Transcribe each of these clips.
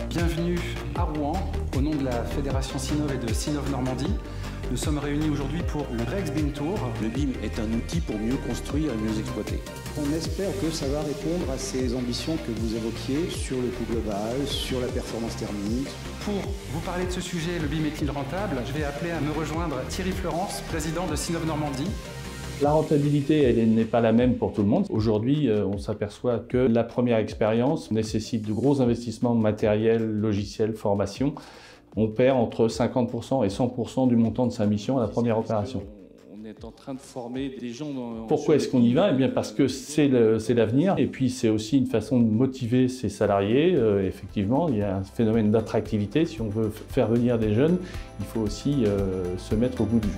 Bienvenue à Rouen, au nom de la Fédération Sinov et de Sinov Normandie. Nous sommes réunis aujourd'hui pour le Rex BIM Tour. Le BIM est un outil pour mieux construire et mieux exploiter. On espère que ça va répondre à ces ambitions que vous évoquiez sur le coût global, sur la performance thermique. Pour vous parler de ce sujet, le BIM est-il rentable? Je vais appeler à me rejoindre Thierry Florence, président de Sinov Normandie. La rentabilité, elle n'est pas la même pour tout le monde. Aujourd'hui, on s'aperçoit que la première expérience nécessite de gros investissements matériels, logiciels, formation. On perd entre 50% et 100% du montant de sa mission à la première opération. On est en train de former des gens dans... Pourquoi est-ce qu'on y va? Eh bien parce que c'est l'avenir et puis c'est aussi une façon de motiver ses salariés. Effectivement, il y a un phénomène d'attractivité. Si on veut faire venir des jeunes, il faut aussi se mettre au goût du jeu.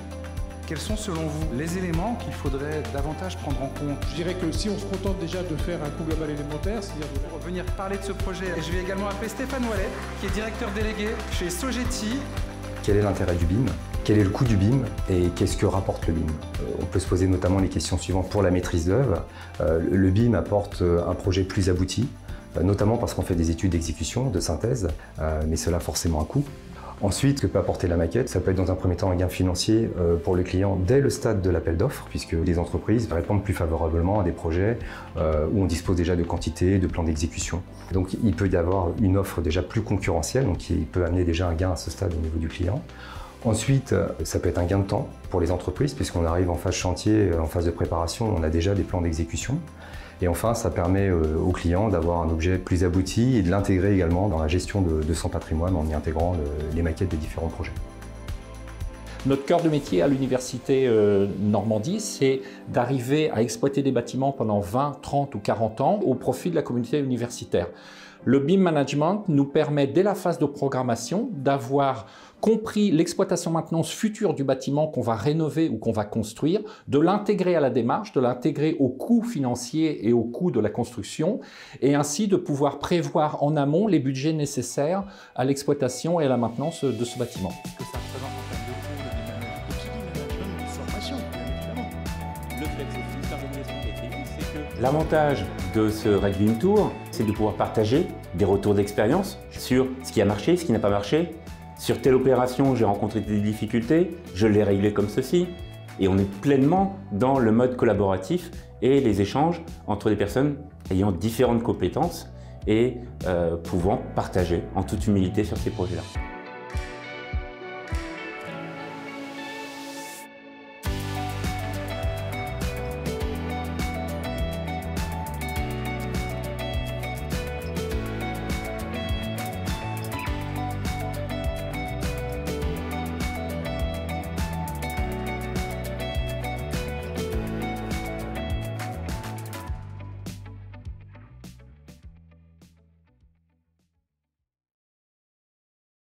Quels sont selon vous les éléments qu'il faudrait davantage prendre en compte? Je dirais que si on se contente déjà de faire un coût global élémentaire, c'est-à-dire Pour venir parler de ce projet, je vais également appeler Stéphane Wallet, qui est directeur délégué chez Sogeti. Quel est l'intérêt du BIM? Quel est le coût du BIM? Et qu'est-ce que rapporte le BIM? On peut se poser notamment les questions suivantes pour la maîtrise d'œuvre. Le BIM apporte un projet plus abouti, notamment parce qu'on fait des études d'exécution, de synthèse, mais cela a forcément un coût. Ensuite, ce que peut apporter la maquette, ça peut être dans un premier temps un gain financier pour le client dès le stade de l'appel d'offres, puisque les entreprises répondent plus favorablement à des projets où on dispose déjà de quantités, de plans d'exécution. Donc il peut y avoir une offre déjà plus concurrentielle, donc qui peut amener déjà un gain à ce stade au niveau du client. Ensuite, ça peut être un gain de temps pour les entreprises, puisqu'on arrive en phase chantier, en phase de préparation, on a déjà des plans d'exécution. Et enfin, ça permet au client d'avoir un objet plus abouti et de l'intégrer également dans la gestion de son patrimoine en y intégrant les maquettes des différents projets. Notre cœur de métier à l'Université Normandie, c'est d'arriver à exploiter des bâtiments pendant 20, 30 ou 40 ans au profit de la communauté universitaire. Le BIM Management nous permet, dès la phase de programmation, d'avoir compris l'exploitation-maintenance future du bâtiment qu'on va rénover ou qu'on va construire, de l'intégrer à la démarche, de l'intégrer au coût financier et au coût de la construction, et ainsi de pouvoir prévoir en amont les budgets nécessaires à l'exploitation et à la maintenance de ce bâtiment. Que ça représente en termes de coût, de formation, bien évidemment. Le flex office, l'organisation qui a été vue, c'est que l'avantage de ce Rex BIM Tour, c'est de pouvoir partager des retours d'expérience sur ce qui a marché, ce qui n'a pas marché. Sur telle opération, j'ai rencontré des difficultés, je l'ai réglé comme ceci. Et on est pleinement dans le mode collaboratif et les échanges entre des personnes ayant différentes compétences et pouvant partager en toute humilité sur ces projets-là.